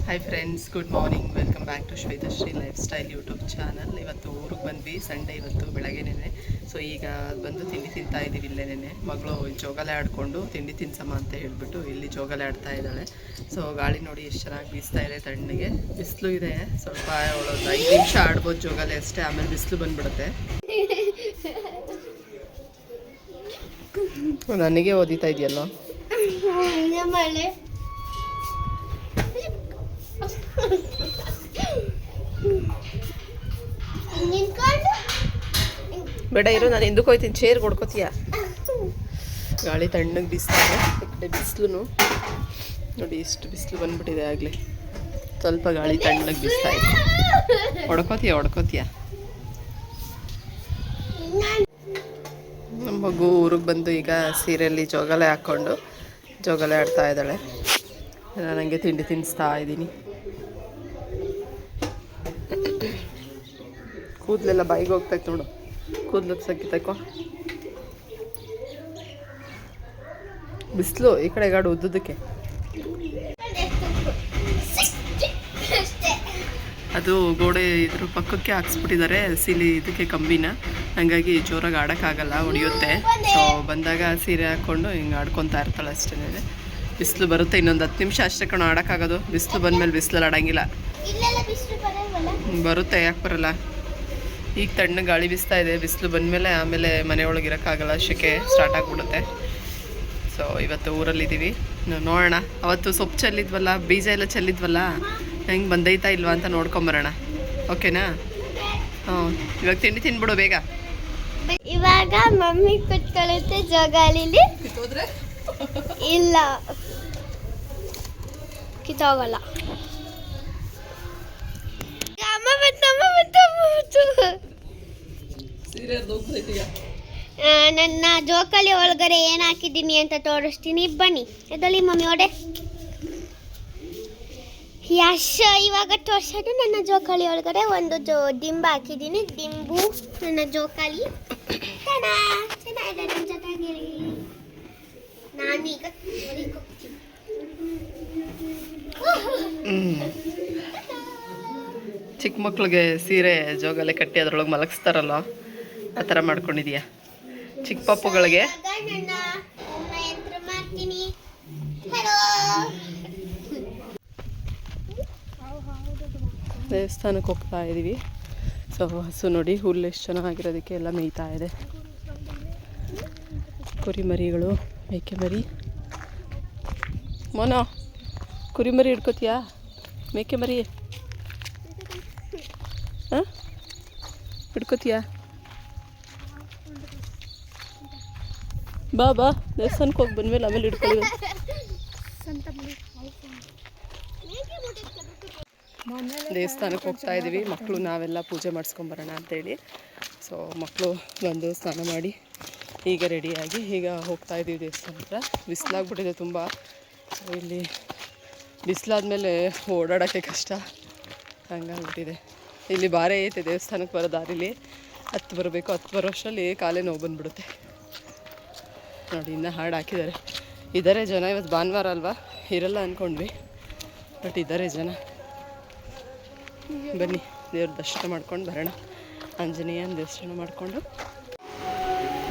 Hi friends, good morning. Welcome back to Shwetashri lifestyle YouTube channel. ಇವತ್ತು ಊರಿಗೆ ಬಂದ್ವಿ, Sunday ಇವತ್ತು ಬೆಳಗ್ಗೆನೇ. ಸೊ ಈಗ ಬಂದು ತಿಂಡಿ ತಿಂತಾ ಇದ್ದೀವಿ ಇಲ್ಲೇನೆ. ಮಗಳು ಜೋಗಾಲೆ ಆಡಿಕೊಂಡು ತಿಂಡಿ ತಿನ್ಸಮ್ಮ ಅಂತ ಹೇಳಿಬಿಟ್ಟು ಇಲ್ಲಿ ಜೋಗಾಲೆ ಆಡ್ತಾ ಇದ್ದಾಳೆ. ಸೊ ಗಾಳಿ ನೋಡಿ ಎಷ್ಟು ಚೆನ್ನಾಗಿ ಬೀಸ್ತಾ ಇದೆ, ತಣ್ಣಗೆ ಬಿಸಿಲು ಇದೆ. ಸ್ವಲ್ಪ ಒಂದು 5 ನಿಮಿಷ ಆಡ್ಬೋದು ಜೋಗಾಲೆ ಅಷ್ಟೇ, ಆಮೇಲೆ ಬಿಸಿಲು ಬಂದ್ಬಿಡುತ್ತೆ. ನನಗೆ ಓದಿತಾ ಇದೆಯಲ್ಲೋ. ಬೇಡ ಇರು, ನಾನು ಹಿಂದಕ್ಕೆ ಹೋಗ್ತೀನಿ, ಚೇರ್ ಕೊಡ್ಕೋತೀಯ. ಗಾಳಿ ತಣ್ಣಗೆ ಬೀಸ್ತಾರೆ. ಈ ಕಡೆ ಬಿಸಿಲು ನೋಡಿ, ಇಷ್ಟು ಬಿಸಿಲು ಬಂದ್ಬಿಟ್ಟಿದೆ. ಆಗಲೇ ಸ್ವಲ್ಪ ಗಾಳಿ ತಣ್ಣಗೆ ಬೀಸ್ತಾ ಇದೆ. ಹೊಡ್ಕೋತೀಯ. ನಮ್ಮ ಮಗು ಊರಿಗೆ ಬಂದು ಈಗ ಸೀರೆಯಲ್ಲಿ ಜೋಗಾಲೆ ಹಾಕ್ಕೊಂಡು ಜೋಗಾಲೆ ಆಡ್ತಾ ಇದ್ದಾಳೆ. ನಾನು ನನಗೆ ತಿಂಡಿ ತಿನ್ನಿಸ್ತಾ ಇದ್ದೀನಿ. ಕೂದಲೆಲ್ಲ ಬಾಯಿಗೆ ಹೋಗ್ತೈತೆ ನೋಡು, ಕೂದಲು ಸಕ್ಕಿತೈಕೋ. ಬಿಸಿಲು ಈ ಕಡೆ ಗಾಡು ಉದ್ದದಕ್ಕೆ. ಅದು ಗೋಡೆ ಇದ್ರ ಪಕ್ಕಕ್ಕೆ ಹಾಕ್ಸ್ಬಿಟ್ಟಿದ್ದಾರೆ ಸೀರೆ, ಇದಕ್ಕೆ ಕಂಬಿನ. ಹಾಗಾಗಿ ಜೋರಾಗಿ ಆಡೋಕ್ಕಾಗಲ್ಲ, ಹೊಡಿಯುತ್ತೆ. ಸೊ ಬಂದಾಗ ಸೀರೆ ಹಾಕ್ಕೊಂಡು ಹಿಂಗೆ ಆಡ್ಕೊತಾ ಇರ್ತಾಳೆ ಅಷ್ಟೇ. ಬಿಸಿಲು ಬರುತ್ತೆ, ಇನ್ನೊಂದು 10 ನಿಮಿಷ ಅಷ್ಟೇ ಕಣೋ ಆಡೋಕ್ಕಾಗೋದು. ಬಿಸಿಲು ಬಂದಮೇಲೆ ಬಿಸಿಲಲ್ಲಿ ಆಡೋಂಗಿಲ್ಲ. ಬರುತ್ತೆ, ಯಾಕೆ ಬರಲ್ಲ. ಈಗ ತಣ್ಣಗೆ ಗಾಳಿ ಬೀಸ್ತಾ ಇದೆ. ಬಿಸಿಲು ಬಂದಮೇಲೆ ಆಮೇಲೆ ಮನೆಯೊಳಗೆ ಇರೋಕ್ಕಾಗಲ್ಲ, ಸೆಕೆ ಸ್ಟಾರ್ಟ್ ಆಗಿಬಿಡುತ್ತೆ. ಸೊ ಇವತ್ತು ಊರಲ್ಲಿದ್ದೀವಿ, ನೋಡೋಣ. ಅವತ್ತು ಸೊಪ್ಪು ಚೆಲ್ಲಿದ್ವಲ್ಲ, ಬೀಜ ಎಲ್ಲ ಚೆಲ್ಲಿದ್ವಲ್ಲ, ಹೆಂಗೆ ಬಂದೈತಾ ಇಲ್ವಾ ಅಂತ ನೋಡ್ಕೊಂಬರೋಣ. ಓಕೆನಾ? ಇವಾಗ ತಿಂಡಿ ತಿನ್ಬಿಡು ಬೇಗ. ಇವಾಗ ಮಮ್ಮಿ ಕುತ್ಕೊಳ್ಳುತ್ತೆ ಜೋಗಾಲಿಲಿ. ಇಲ್ಲ, ಕಿತ್ತೋಗಲ್ಲ. ನನ್ನ ಜೋಕಾಲಿ ಒಳಗಡೆ ಏನು ಹಾಕಿದ್ದೀನಿ ಅಂತ ತೋರಿಸ್ತೀನಿ, ಬನ್ನಿ. ಎದಳಿ ಮಮ್ಮಿ ಒಡೆ. ಯಶ್ ಇವಾಗ ತೋರಿಸೋದು ನನ್ನ ಜೋಕಾಲಿ ಒಳಗಡೆ ಒಂದು ದಿಂಬು ಹಾಕಿದ್ದೀನಿ. ದಿಂಬು ನನ್ನ ಜೋಕಾಲಿ ಚೆನ್ನಾಗಿದೆ. ನನ್ನ ಜೊತೆಗೆ ನಾನೀಗ ಚಿಕ್ಕ ಮಕ್ಳಿಗೆ ಸೀರೆ ಜೋಗಾಲೆ ಕಟ್ಟಿ ಅದ್ರೊಳಗೆ ಮಲಗಿಸ್ತಾರಲ್ಲ, ಆ ಥರ ಮಾಡ್ಕೊಂಡಿದೀಯಾ ಚಿಕ್ಕ ಪಪ್ಪುಗಳಿಗೆ. ದೇವಸ್ಥಾನಕ್ಕೆ ಹೋಗ್ತಾ ಇದ್ದೀವಿ. ಸೊ ಹಸು ನೋಡಿ, ಹುಲ್ಲು ಎಷ್ಟು ಚೆನ್ನಾಗಿರೋದಕ್ಕೆ ಎಲ್ಲ ಮೇಯ್ತಾ ಇದೆ. ಕುರಿಮರಿಗಳು, ಮೇಕೆ ಮರಿ. ಮೋನೋ, ಕುರಿಮರಿ ಹಿಡ್ಕೋತೀಯಾ? ಮೇಕೆ ಮರಿ ಹಾಂ ಹಿಡ್ಕೋತೀಯಾ? ಬಾ ದೇವಸ್ಥಾನಕ್ಕೆ ಹೋಗಿ ಬಂದ್ಮೇಲೆ ಆಮೇಲೆ ಹಿಡ್ಕೊಳ್ಳಿ. ದೇವಸ್ಥಾನಕ್ಕೆ ಹೋಗ್ತಾ ಇದ್ದೀವಿ ಮಕ್ಕಳು, ನಾವೆಲ್ಲ ಪೂಜೆ ಮಾಡಿಸ್ಕೊಂಬರೋಣ ಅಂತೇಳಿ. ಸೊ ಮಕ್ಕಳು ಬಂದು ಸ್ನಾನ ಮಾಡಿ ಈಗ ರೆಡಿಯಾಗಿ ಈಗ ಹೋಗ್ತಾ ಇದ್ದೀವಿ ದೇವಸ್ಥಾನ ಹತ್ರ. ಬಿಸಿಲಾಗ್ಬಿಟ್ಟಿದೆ ತುಂಬ. ಇಲ್ಲಿ ಬಿಸಿಲಾದ್ಮೇಲೆ ಓಡಾಡೋಕ್ಕೆ ಕಷ್ಟ, ಹಂಗಾಗ್ಬಿಟ್ಟಿದೆ. ಇಲ್ಲಿ ಬಾರೇ ಐತೆ ದೇವಸ್ಥಾನಕ್ಕೆ ಬರೋ ದಾರಿಲಿ. ಹತ್ತು ಬರೋ ಅಷ್ಟರಲ್ಲಿ ಕಾಲೇ ನೋವು ಬಂದುಬಿಡುತ್ತೆ. ನೋಡಿ, ಇನ್ನೂ ಹಾಡು ಹಾಕಿದ್ದಾರೆ. ಇದ್ದಾರೆ ಜನ. ಇವತ್ತು ಭಾನುವಾರ ಅಲ್ವಾ, ಇರಲ್ಲ ಅಂದ್ಕೊಂಡ್ವಿ, ಬಟ್ ಇದ್ದಾರೆ ಜನ. ಬನ್ನಿ ದೇವ್ರ ದರ್ಶನ ಮಾಡ್ಕೊಂಡು ಬರೋಣ. ಆಂಜನೇಯನ ದರ್ಶನ ಮಾಡಿಕೊಂಡು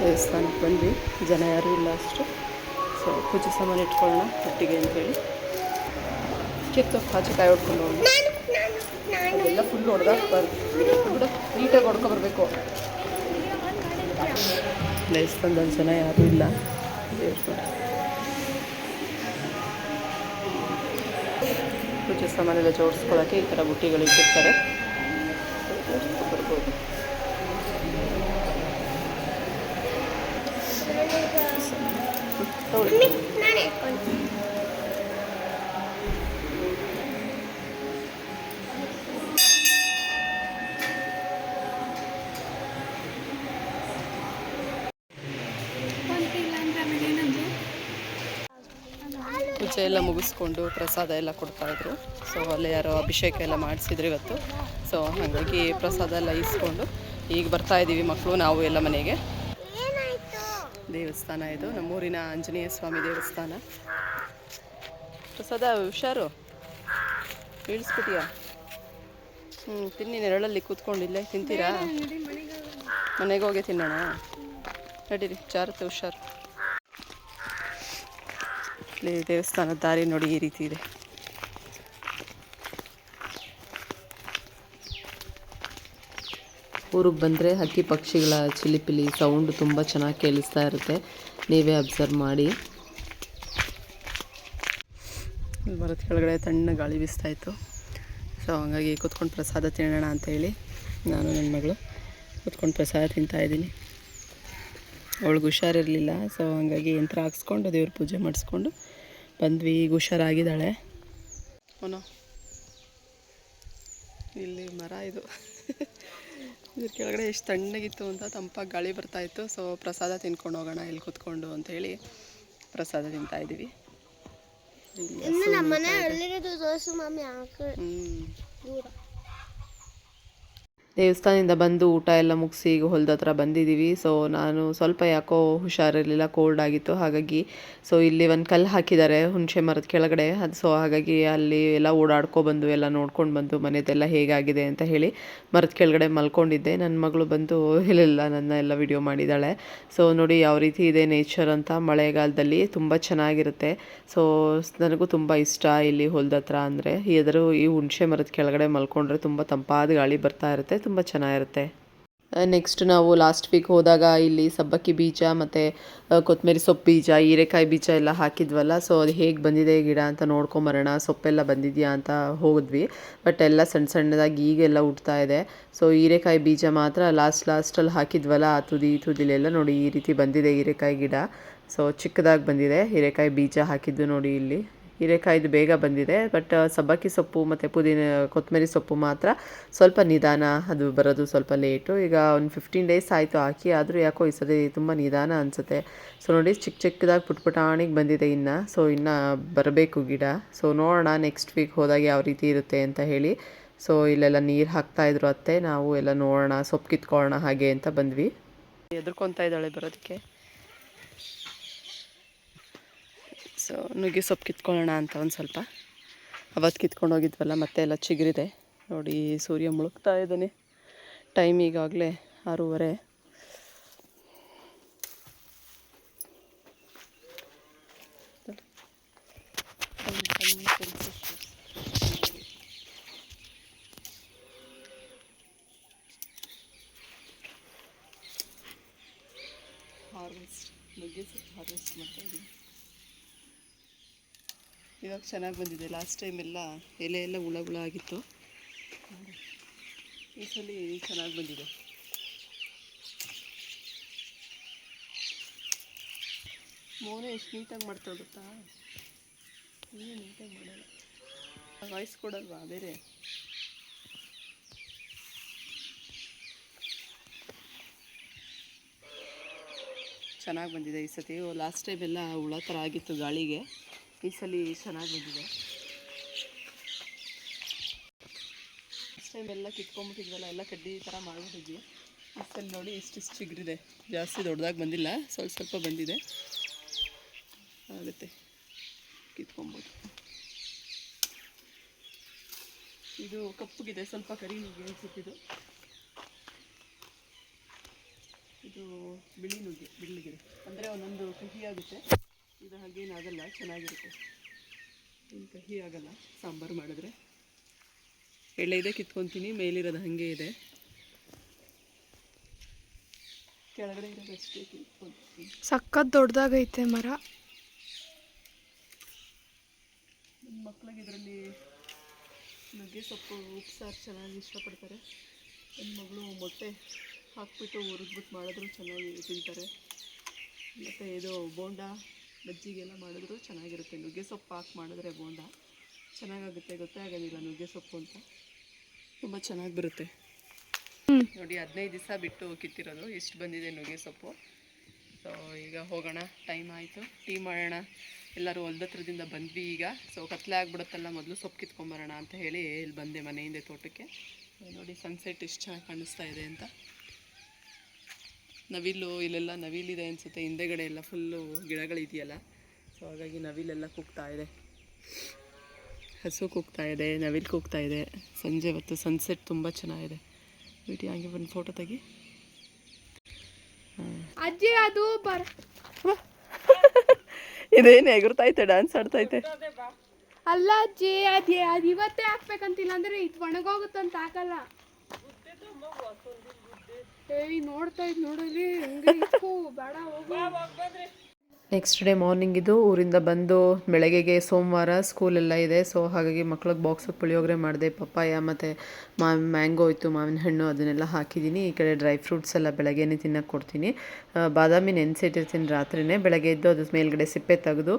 ದೇವಸ್ಥಾನಕ್ಕೆ ಬಂದ್ವಿ. ಜನ ಯಾರೂ ಇಲ್ಲ ಅಷ್ಟು. ಸೊ ಪೂಜೆ ಸಾಮಾನು ಇಟ್ಕೊಳ್ಳೋಣ ಒಟ್ಟಿಗೆ ಅಂತೇಳಿ. ಕಿತ್ತು ಆಚೆ ಕಾಯಿ ಹೊಡ್ಕೊಂಡು ಹೋಗಿ ಅದೆಲ್ಲ ಫುಲ್ ಹೊಡೆದಾಕ್ಬಾರ್ದು ಬಿಡು, ನೀಟಾಗಿ ಹೊಡ್ಕೊಬರ್ಬೇಕು. ದೇವಸ್ಥಾನದಲ್ಲಿ ಜನ ಯಾರೂ ಇಲ್ಲ. ಪೂಜೆ ಸಾಮಾನೆಲ್ಲ ಜೋಡಿಸ್ಕೊಳ್ಳೋಕ್ಕೆ ಈ ಥರ ಬುಟ್ಟಿಗಳು ಇಟ್ಟಿರ್ತಾರೆ, ಬರ್ಬೋದು. ಪೂಜೆ ಎಲ್ಲ ಮುಗಿಸ್ಕೊಂಡು ಪ್ರಸಾದ ಎಲ್ಲ ಕೊಡ್ತಾಯಿದ್ರು. ಸೊ ಅಲ್ಲೇ ಯಾರೋ ಅಭಿಷೇಕ ಎಲ್ಲ ಮಾಡಿಸಿದ್ರು ಇವತ್ತು. ಸೊ ಹಾಗಾಗಿ ಪ್ರಸಾದ ಎಲ್ಲ ಇಸ್ಕೊಂಡು ಈಗ ಬರ್ತಾಯಿದ್ದೀವಿ ಮಕ್ಕಳು, ನಾವು ಎಲ್ಲ ಮನೆಗೆ. ದೇವಸ್ಥಾನ ಇದು, ನಮ್ಮೂರಿನ ಆಂಜನೇಯ ಸ್ವಾಮಿ ದೇವಸ್ಥಾನ. ಪ್ರಸಾದ ಹುಷಾರು. ಇಳಿಸ್ಬಿಟ್ಟಿಯಾ? ತಿನ್ನಿ, ನೆರಳಲ್ಲಿ ಕೂತ್ಕೊಂಡಿಲ್ಲೇ ತಿಂತೀರಾ? ಮನೆಗೆ ಹೋಗಿ ತಿನ್ನೋಣ. ನಡೀರಿ, ಜಾರತ್ತೆ, ಹುಷಾರು. ಇಲ್ಲಿ ದೇವಸ್ಥಾನದ ದಾರಿ ನೋಡಿ ಈ ರೀತಿ ಇದೆ. ಊರಿಗೆ ಬಂದರೆ ಹಕ್ಕಿ ಪಕ್ಷಿಗಳ ಚಿಲಿಪಿಲಿ ಸೌಂಡ್ ತುಂಬ ಚೆನ್ನಾಗಿ ಕೇಳಿಸ್ತಾ ಇರುತ್ತೆ. ನೀವೇ ಅಬ್ಸರ್ವ್ ಮಾಡಿ. ಮರದ ಕೆಳಗಡೆ ತಣ್ಣ ಗಾಳಿ ಬೀಸ್ತಾಯಿತ್ತು. ಸೊ ಹಂಗಾಗಿ ಕೂತ್ಕೊಂಡು ಪ್ರಸಾದ ತಿನ್ನೋಣ ಅಂತೇಳಿ ನಾನು ನನ್ನ ಮಗಳು ಕೂತ್ಕೊಂಡು ಪ್ರಸಾದ ತಿಂತಾಯಿದ್ದೀನಿ. ಅವಳಿಗೆ ಹುಷಾರಿರಲಿಲ್ಲ. ಸೊ ಹಂಗಾಗಿ ಯಂತ್ರ ಹಾಕ್ಸ್ಕೊಂಡು ದೇವ್ರ ಪೂಜೆ ಮಾಡಿಸ್ಕೊಂಡು ಬಂದ್ವಿ. ಈಗ ಹುಷಾರಾಗಿದ್ದಾಳೆ. ಅವನು ಇಲ್ಲಿ ಮರ ಇದು ಇದ್ರ ಕೆಳಗಡೆ ಎಷ್ಟು ತಣ್ಣಗಿತ್ತು ಅಂತ, ತಂಪಾಗಿ ಗಾಳಿ ಬರ್ತಾಯಿತ್ತು. ಸೊ ಪ್ರಸಾದ ತಿನ್ಕೊಂಡು ಹೋಗೋಣ ಇಲ್ಲಿ ಕೂತ್ಕೊಂಡು ಅಂಥೇಳಿ ಪ್ರಸಾದ ತಿಂತಾಯಿದ್ದೀವಿ. ದೇವಸ್ಥಾನದಿಂದ ಬಂದು ಊಟ ಎಲ್ಲ ಮುಗಿಸಿ ಈಗ ಹೊಲದ ಹತ್ರ ಬಂದಿದ್ದೀವಿ. ಸೊ ನಾನು ಸ್ವಲ್ಪ ಯಾಕೋ ಹುಷಾರಿರಲಿಲ್ಲ, ಕೋಲ್ಡ್ ಆಗಿತ್ತು. ಹಾಗಾಗಿ ಸೊ ಇಲ್ಲಿ ಒಂದು ಕಲ್ಲು ಹಾಕಿದ್ದಾರೆ ಹುಣಸೆ ಮರದ ಕೆಳಗಡೆ. ಅದು ಸೊ ಹಾಗಾಗಿ ಅಲ್ಲಿ ಎಲ್ಲ ಓಡಾಡ್ಕೊಬಂದು ಎಲ್ಲ ನೋಡ್ಕೊಂಡು ಬಂದು ಮನೆಯದೆಲ್ಲ ಹೇಗಾಗಿದೆ ಅಂತ ಹೇಳಿ ಮರದ ಕೆಳಗಡೆ ಮಲ್ಕೊಂಡಿದ್ದೆ. ನನ್ನ ಮಗಳು ಬಂದು ಇಲ್ಲೆಲ್ಲ ನನ್ನ ಎಲ್ಲ ವಿಡಿಯೋ ಮಾಡಿದ್ದಾಳೆ. ಸೊ ನೋಡಿ ಯಾವ ರೀತಿ ಇದೆ ನೇಚರ್ ಅಂತ. ಮಳೆಗಾಲದಲ್ಲಿ ತುಂಬ ಚೆನ್ನಾಗಿರುತ್ತೆ. ಸೊ ನನಗೂ ತುಂಬ ಇಷ್ಟ ಇಲ್ಲಿ ಹೊಲದ ಹತ್ರ ಅಂದರೆ. ಈ ಹುಣಸೆ ಮರದ ಕೆಳಗಡೆ ಮಲ್ಕೊಂಡ್ರೆ ತುಂಬ ತಂಪಾದ ಗಾಳಿ ಬರ್ತಾ ಇರುತ್ತೆ, ತುಂಬ ಚೆನ್ನಾಗಿರುತ್ತೆ. ನೆಕ್ಸ್ಟ್ ನಾವು ಲಾಸ್ಟ್ ವೀಕ್ ಹೋದಾಗ ಇಲ್ಲಿ ಸಬ್ಬಕ್ಕಿ ಬೀಜ ಮತ್ತು ಕೊತ್ತಂಬರಿ ಸೊಪ್ಪು ಬೀಜ, ಹೀರೆಕಾಯಿ ಬೀಜ ಎಲ್ಲ ಹಾಕಿದ್ವಲ್ಲ. ಸೊ ಅದು ಹೇಗೆ ಬಂದಿದೆ ಗಿಡ ಅಂತ ನೋಡ್ಕೊಂಬರೋಣ, ಸೊಪ್ಪೆಲ್ಲ ಬಂದಿದೆಯಾ ಅಂತ ಹೋದ್ವಿ. ಬಟ್ ಎಲ್ಲ ಸಣ್ಣ ಸಣ್ಣದಾಗಿ ಈಗೆಲ್ಲ ಹುಟ್ತಾ ಇದೆ. ಸೊ ಹೀರೆಕಾಯಿ ಬೀಜ ಮಾತ್ರ ಲಾಸ್ಟಲ್ಲಿ ಹಾಕಿದ್ವಲ್ಲ, ಆ ತುದಿಲೆಲ್ಲ ನೋಡಿ ಈ ರೀತಿ ಬಂದಿದೆ ಹೀರೆಕಾಯಿ ಗಿಡ. ಸೊ ಚಿಕ್ಕದಾಗಿ ಬಂದಿದೆ. ಹೀರೆಕಾಯಿ ಬೀಜ ಹಾಕಿದ್ದು ನೋಡಿ ಇಲ್ಲಿ. ಹೀರೆಕಾಯ್ದು ಬೇಗ ಬಂದಿದೆ. ಬಟ್ ಸಬ್ಬಕ್ಕಿ ಸೊಪ್ಪು ಮತ್ತು ಕೊತ್ತಂಬರಿ ಸೊಪ್ಪು ಮಾತ್ರ ಸ್ವಲ್ಪ ನಿಧಾನ, ಅದು ಬರೋದು ಸ್ವಲ್ಪ ಲೇಟು. ಈಗ ಒಂದು 15 ಡೇಸ್ ಆಯಿತು ಹಾಕಿ, ಆದರೂ ಯಾಕೋ ಈ ಸತಿ ತುಂಬ ನಿಧಾನ ಅನಿಸುತ್ತೆ. ಸೊ ನೋಡಿ ಚಿಕ್ಕದಾಗಿ ಪುಟಾಣಿಗೆ ಬಂದಿದೆ ಇನ್ನು. ಸೊ ಇನ್ನು ಬರಬೇಕು ಗಿಡ. ಸೊ ನೋಡೋಣ ನೆಕ್ಸ್ಟ್ ವೀಕ್ ಹೋದಾಗ ಯಾವ ರೀತಿ ಇರುತ್ತೆ ಅಂತ ಹೇಳಿ. ಸೊ ಇಲ್ಲೆಲ್ಲ ನೀರು ಹಾಕ್ತಾಯಿದ್ರು ಅತ್ತೆ. ನಾವು ಎಲ್ಲ ನೋಡೋಣ, ಸೊಪ್ಪು ಕಿತ್ಕೊಳ್ಳೋಣ ಹಾಗೆ ಅಂತ ಬಂದ್ವಿ. ಎದುರ್ಕೊತಾ ಇದ್ದಾಳೆ ಬರೋದಕ್ಕೆ. ಸೊ ನುಗ್ಗೆ ಸೊಪ್ಪು ಕಿತ್ಕೊಳ್ಳೋಣ ಅಂತ ಒಂದು ಸ್ವಲ್ಪ ಅವತ್ತು ಕಿತ್ಕೊಂಡು ಹೋಗಿದ್ವಲ್ಲ, ಮತ್ತೆ ಎಲ್ಲ ಚಿಗುರಿದೆ ನೋಡಿ. ಸೂರ್ಯ ಮುಳುಗ್ತಾ ಇದ್ದಾನೆ. ಟೈಮ್ ಈಗಾಗಲೇ 6:30. ನುಗ್ಗೆ ಸೊಪ್ಪು ಹಾರ್ವೆಸ್ಟ್ ಮಾಡ್ತಾ ಇದ್ದೀವಿ. ಇವಾಗ ಚೆನ್ನಾಗಿ ಬಂದಿದೆ. ಲಾಸ್ಟ್ ಟೈಮ್ ಎಲ್ಲ ಎಲೆ ಎಲ್ಲ ಹುಳ ಆಗಿತ್ತು. ಈ ಸಲ ಚೆನ್ನಾಗಿ ಬಂದಿದೆ. ಮೋನ ಎಷ್ಟು ನೀಟಾಗಿ ಮಾಡ್ತಾ ಗೊತ್ತಾ? ಇನ್ನೂ ನೀಟಾಗಿ ಮಾಡಲ್ಲ. ವಾಯ್ಸ್ ಕೊಡಲ್ವಾ ಬೇರೆ? ಚೆನ್ನಾಗಿ ಬಂದಿದೆ ಈ ಸತಿ. ಲಾಸ್ಟ್ ಟೈಮ್ ಎಲ್ಲ ಹುಳ ಥರ ಆಗಿತ್ತು ಗಾಳಿಗೆ. ಈ ಸಲ ಚೆನ್ನಾಗಿ ಬಂದಿದೆ. ಲಾಸ್ಟ್ ಟೈಮ್ ಎಲ್ಲ ಕಿತ್ಕೊಂಡ್ಬಿಟ್ಟಿದ್ವಲ್ಲ, ಎಲ್ಲ ಕಡ್ಡಿ ಥರ ಮಾಡಿಬಿಟ್ಟಿದ್ವಿ. ಈ ಸಲ ನೋಡಿ ಇಷ್ಟಿಷ್ಟು ಚಿಗುರಿದೆ. ಜಾಸ್ತಿ ದೊಡ್ಡದಾಗಿ ಬಂದಿಲ್ಲ, ಸ್ವಲ್ಪ ಬಂದಿದೆ. ಆಗುತ್ತೆ, ಕಿತ್ಕೊಬೋದು. ಇದು ಕಪ್ಪಗಿದೆ, ಸ್ವಲ್ಪ ಕರಿ ನುಗ್ಗೆ ಅನಿಸುತ್ತಿದ್ದು. ಇದು ಬಿಳಿ ನುಗ್ಗೆ, ಬಿಳಿಗಿದೆ ಅಂದರೆ ಒಂದೊಂದು ಕಹಿ ಆಗುತ್ತೆ. ಇದು ಹಾಗೇನಾಗಲ್ಲ, ಚೆನ್ನಾಗಿರುತ್ತೆ. ಏನು ಕಹಿ ಆಗಲ್ಲ ಸಾಂಬಾರು ಮಾಡಿದ್ರೆ. ಎಳೆದೇ ಕಿತ್ಕೊತೀನಿ, ಮೇಲಿರೋದು ಹಾಗೆ ಇದೆ. ಕೆಳಗಡೆ ಇರೋದು ಅಷ್ಟೇ ಕಿತ್ಕೊತೀನಿ. ಸಖತ್ ದೊಡ್ಡದಾಗೈತೆ ಮರ. ನನ್ನ ಮಕ್ಳಿಗೆ ಇದರಲ್ಲಿ ನುಗ್ಗೆ ಸೊಪ್ಪು ಉಪ್ಸಾರು ಚೆನ್ನಾಗಿ ಇಷ್ಟಪಡ್ತಾರೆ. ನನ್ನ ಮಗಳು ಮೊಟ್ಟೆ ಹಾಕ್ಬಿಟ್ಟು ಹುರಿದ್ಬಿಟ್ಟು ಮಾಡಿದ್ರು ಚೆನ್ನಾಗಿ ತಿಂತಾರೆ. ಮತ್ತು ಇದು ಬೋಂಡ ಬಜ್ಜಿಗೆಲ್ಲ ಮಾಡಿದ್ರು ಚೆನ್ನಾಗಿರುತ್ತೆ. ನುಗ್ಗೆ ಸೊಪ್ಪು ಹಾಕಿ ಮಾಡಿದ್ರೆ ಬೋಂಡ ಚೆನ್ನಾಗಾಗುತ್ತೆ. ಗೊತ್ತೇ ಆಗೋದಿಲ್ಲ ನುಗ್ಗೆ ಸೊಪ್ಪು ಅಂತ, ತುಂಬ ಚೆನ್ನಾಗಿ ಬರುತ್ತೆ. ನೋಡಿ 15 ದಿವಸ ಬಿಟ್ಟು ಕಿತ್ತಿರೋದು ಎಷ್ಟು ಬಂದಿದೆ ನುಗ್ಗೆ ಸೊಪ್ಪು. ಸೊ ಈಗ ಹೋಗೋಣ, ಟೈಮ್ ಆಯಿತು, ಟೀ ಮಾಡೋಣ. ಎಲ್ಲರೂ ಹೊಲ್ದ ಹತ್ರದಿಂದ ಬಂದ್ವಿ ಈಗ. ಸೊ ಕತ್ಲೆ ಆಗಿಬಿಡುತ್ತಲ್ಲ, ಮೊದಲು ಸೊಪ್ಪು ಕಿತ್ಕೊಂಬರೋಣ ಅಂತ ಹೇಳಿ ಇಲ್ಲಿ ಬಂದೆ ಮನೆಯಿಂದ ತೋಟಕ್ಕೆ. ನೋಡಿ ಸನ್ಸೆಟ್ ಎಷ್ಟು ಚೆನ್ನಾಗಿ ಕಾಣಿಸ್ತಾ ಇದೆ ಅಂತ. ನವಿಲು ಇಲ್ಲೆಲ್ಲ ನವಿಲಿದೆ ಅನಿಸುತ್ತೆ. ಹಿಂದೆಗಡೆ ಎಲ್ಲ ಫುಲ್ಲು ಗಿಡಗಳಿದೆಯಲ್ಲ, ಸೊ ಹಾಗಾಗಿ ನವಿಲೆಲ್ಲ ಕೂಗ್ತಾ ಇದೆ. ಹಸು ಕೂಗ್ತಾ ಇದೆ, ನವಿಲು ಕೂಗ್ತಾ ಇದೆ. ಸಂಜೆ ಹೊತ್ತು ಸನ್ಸೆಟ್ ತುಂಬ ಚೆನ್ನಾಗಿದೆ. ವಿಡಿಯೋ ಹಂಗೆ ಒಂದು ಫೋಟೋ ತೆಗಿ. ಅಜ್ಜಿ ಅದು ಇದೇನು ಎಗುರ್ತೈತೆ, ಡ್ಯಾನ್ಸ್ ಆಡ್ತೈತೆ. ಅಲ್ಲ ಅಜ್ಜಿ, ಅದು ಇವತ್ತೇ ಹಾಕ್ಬೇಕಂತಿಲ್ಲ ಅಂದ್ರೆ ಇದು ಒಣಗೋಗುತ್ತಂತ ಹಾಕಲ್ಲ. ಏಯ್ ನೋಡ್ತಾ ಇದ್ ನೋಡಲಿ ಹೆಂಗೆ ಇತ್ತು, ಬೇಡ ಹೋಗು. ನೆಕ್ಸ್ಟ್ ಡೇ ಮಾರ್ನಿಂಗ್ ಊರಿಂದ ಬಂದು ಬೆಳಗ್ಗೆಗೆ ಸೋಮವಾರ ಸ್ಕೂಲೆಲ್ಲ ಇದೆ. ಸೊ ಹಾಗಾಗಿ ಮಕ್ಳಿಗೆ ಬಾಕ್ಸಿಗೆ ಪುಳಿಯೋಗರೆ ಮಾಡಿದೆ. ಪಪ್ಪಾಯ ಮತ್ತು ಮ್ಯಾಂಗೋ ಇತ್ತು, ಮಾವಿನ ಹಣ್ಣು, ಅದನ್ನೆಲ್ಲ ಹಾಕಿದ್ದೀನಿ. ಈ ಕಡೆ ಡ್ರೈ ಫ್ರೂಟ್ಸ್ ಎಲ್ಲ ಬೆಳಗ್ಗೆನೇ ತಿನ್ನೋಕ್ಕೆ ಕೊಡ್ತೀನಿ. ಬಾದಾಮಿ ನೆನೆಸಿಟ್ಟಿರ್ತೀನಿ ರಾತ್ರಿನೇ. ಬೆಳಗ್ಗೆ ಎದ್ದು ಅದ್ರ ಮೇಲ್ಗಡೆ ಸಿಪ್ಪೆ ತೆಗೆದು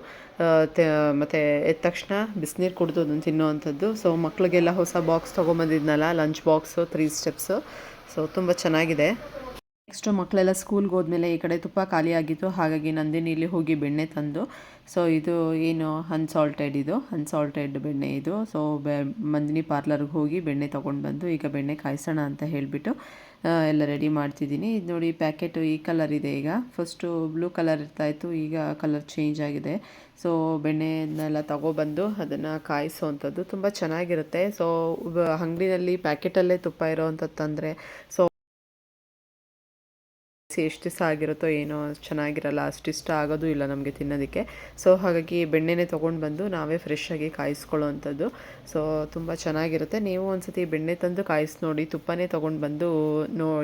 ಮತ್ತು ಎದ್ದ ತಕ್ಷಣ ಬಿಸಿನೀರು ಕುಡಿದು ಅದನ್ನು ತಿನ್ನೋವಂಥದ್ದು. ಸೊ ಮಕ್ಳಿಗೆಲ್ಲ ಹೊಸ ಬಾಕ್ಸ್ ತೊಗೊಂಬಂದಿದ್ನಲ್ಲ, ಲಂಚ್ ಬಾಕ್ಸು 3 ಸ್ಟೆಪ್ಸು. ಸೊ ತುಂಬ ಚೆನ್ನಾಗಿದೆ. ನೆಕ್ಸ್ಟು ಮಕ್ಕಳೆಲ್ಲ ಸ್ಕೂಲ್ಗೆ ಹೋದ್ಮೇಲೆ ಈ ಕಡೆ ತುಪ್ಪ ಖಾಲಿ ಆಗಿತ್ತು. ಹಾಗಾಗಿ ನಂದಿನಿಲಿ ಹೋಗಿ ಬೆಣ್ಣೆ ತಂದು, ಸೊ ಇದು ಏನು ಅನ್ಸಾಲ್ಟೆಡ್ ಬೆಣ್ಣೆ ಇದು. ಸೊ ನಂದಿನಿ ಪಾರ್ಲರ್ಗೆ ಹೋಗಿ ಬೆಣ್ಣೆ ತೊಗೊಂಡು ಬಂದು ಈಗ ಬೆಣ್ಣೆ ಕಾಯಿಸೋಣ ಅಂತ ಹೇಳಿಬಿಟ್ಟು ಎಲ್ಲ ರೆಡಿ ಮಾಡ್ತಿದ್ದೀನಿ. ಇದು ನೋಡಿ, ಪ್ಯಾಕೆಟು ಈ ಕಲರ್ ಇದೆ. ಈಗ ಫಸ್ಟು ಬ್ಲೂ ಕಲರ್ ಇರ್ತಾಯಿತ್ತು, ಈಗ ಕಲರ್ ಚೇಂಜ್ ಆಗಿದೆ. ಸೊ ಬೆಣ್ಣೆನೆಲ್ಲ ತೊಗೊಬಂದು ಅದನ್ನು ಕಾಯಿಸೋವಂಥದ್ದು ತುಂಬ ಚೆನ್ನಾಗಿರುತ್ತೆ. ಸೊ ಅಂಗಡಿನಲ್ಲಿ ಪ್ಯಾಕೆಟಲ್ಲೇ ತುಪ್ಪ ಇರೋವಂಥದ್ದು ತಂದರೆ ಸೊ ಎಷ್ಟು ದಿವಸ ಆಗಿರುತ್ತೋ ಏನೋ ಚೆನ್ನಾಗಿರಲ್ಲ, ಅಷ್ಟಿಷ್ಟ ಆಗೋದು ಇಲ್ಲ ನಮಗೆ ತಿನ್ನೋದಕ್ಕೆ. ಸೊ ಹಾಗಾಗಿ ಬೆಣ್ಣೆನೇ ತೊಗೊಂಡು ಬಂದು ನಾವೇ ಫ್ರೆಶ್ಶಾಗಿ ಕಾಯಿಸ್ಕೊಳ್ಳೋವಂಥದ್ದು. ಸೊ ತುಂಬ ಚೆನ್ನಾಗಿರುತ್ತೆ. ನೀವು ಒಂದ್ಸತಿ ಬೆಣ್ಣೆ ತಂದು ಕಾಯಿಸಿ ನೋಡಿ, ತುಪ್ಪನೇ ತೊಗೊಂಡು ಬಂದು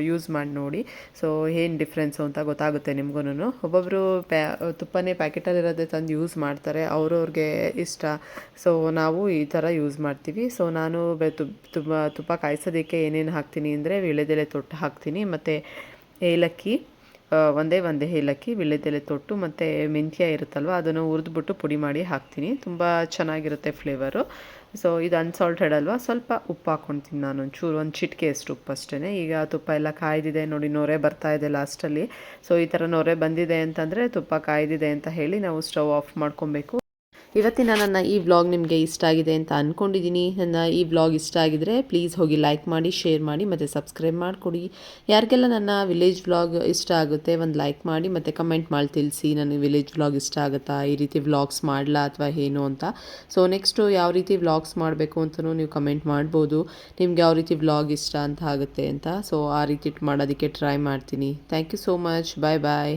ಯೂಸ್ ಮಾಡಿ ನೋಡಿ. ಸೊ ಏನು ಡಿಫ್ರೆನ್ಸು ಅಂತ ಗೊತ್ತಾಗುತ್ತೆ ನಿಮ್ಗೂ. ಒಬ್ಬೊಬ್ಬರು ತುಪ್ಪನೇ ಪ್ಯಾಕೆಟಲ್ಲಿರೋದೇ ತಂದು ಯೂಸ್ ಮಾಡ್ತಾರೆ, ಅವ್ರವ್ರಿಗೆ ಇಷ್ಟ. ಸೊ ನಾವು ಈ ಥರ ಯೂಸ್ ಮಾಡ್ತೀವಿ. ಸೊ ನಾನು ತುಪ್ಪ ಕಾಯಿಸೋದಕ್ಕೆ ಏನೇನು ಹಾಕ್ತೀನಿ ಅಂದರೆ ವೀಳ್ಯದೆಲೆ ತೊಟ್ಟು ಹಾಕ್ತೀನಿ, ಮತ್ತು ಏಲಕ್ಕಿ, ಒಂದೇ ಏಲಕ್ಕಿ, ವೀಳ್ಯದೆಲೆ ತೊಟ್ಟು ಮತ್ತು ಮೆಂತ್ಯ ಇರುತ್ತಲ್ವ, ಅದನ್ನು ಹುರಿದ್ಬಿಟ್ಟು ಪುಡಿ ಮಾಡಿ ಹಾಕ್ತೀನಿ. ತುಂಬ ಚೆನ್ನಾಗಿರುತ್ತೆ ಫ್ಲೇವರು. ಸೊ ಇದು ಅನ್ಸಾಲ್ಟೆಡ್ ಅಲ್ವಾ, ಸ್ವಲ್ಪ ಉಪ್ಪು ಹಾಕ್ಕೊಳ್ತೀನಿ ನಾನು, ಒಂದು ಚಿಟಿಕೆ ಅಷ್ಟು ಉಪ್ಪು ಅಷ್ಟೇ. ಈಗ ತುಪ್ಪ ಎಲ್ಲ ಕಾಯ್ದಿದೆ ನೋಡಿ, ನೊರೆ ಬರ್ತಾ ಇದೆ ಲಾಸ್ಟಲ್ಲಿ. ಸೊ ಈ ಥರ ನೊರೆ ಬಂದಿದೆ ಅಂತಂದರೆ ತುಪ್ಪ ಕಾಯ್ದಿದೆ ಅಂತ ಹೇಳಿ ನಾವು ಸ್ಟವ್ ಆಫ್ ಮಾಡ್ಕೊಬೇಕು. ಇವತ್ತಿನ ನನ್ನ ಈ ವ್ಲಾಗ್ ನಿಮಗೆ ಇಷ್ಟ ಆಗಿದೆ ಅಂತ ಅಂದ್ಕೊಂಡಿದ್ದೀನಿ. ನನ್ನ ಈ ವ್ಲಾಗ್ ಇಷ್ಟ ಆಗಿದರೆ ಪ್ಲೀಸ್ ಹೋಗಿ ಲೈಕ್ ಮಾಡಿ, ಶೇರ್ ಮಾಡಿ ಮತ್ತು ಸಬ್ಸ್ಕ್ರೈಬ್ ಮಾಡಿಕೊಡಿ. ಯಾರಿಗೆಲ್ಲ ನನ್ನ ವಿಲೇಜ್ ವ್ಲಾಗ್ ಇಷ್ಟ ಆಗುತ್ತೆ ಒಂದು ಲೈಕ್ ಮಾಡಿ ಮತ್ತು ಕಮೆಂಟ್ ಮಾಡಿ ತಿಳಿಸಿ, ನನಗೆ ವಿಲೇಜ್ ವ್ಲಾಗ್ ಇಷ್ಟ ಆಗುತ್ತಾ, ಈ ರೀತಿ ವ್ಲಾಗ್ಸ್ ಮಾಡಲಾ ಅಥವಾ ಏನು ಅಂತ. ಸೊ ನೆಕ್ಸ್ಟು ಯಾವ ರೀತಿ ವ್ಲಾಗ್ಸ್ ಮಾಡಬೇಕು ಅಂತಲೂ ನೀವು ಕಮೆಂಟ್ ಮಾಡ್ಬೋದು, ನಿಮ್ಗೆ ಯಾವ ರೀತಿ ವ್ಲಾಗ್ ಇಷ್ಟ ಅಂತ ಆಗುತ್ತೆ ಅಂತ. ಸೊ ಆ ರೀತಿ ಮಾಡೋದಕ್ಕೆ ಟ್ರೈ ಮಾಡ್ತೀನಿ. Thank you so much. Bye bye.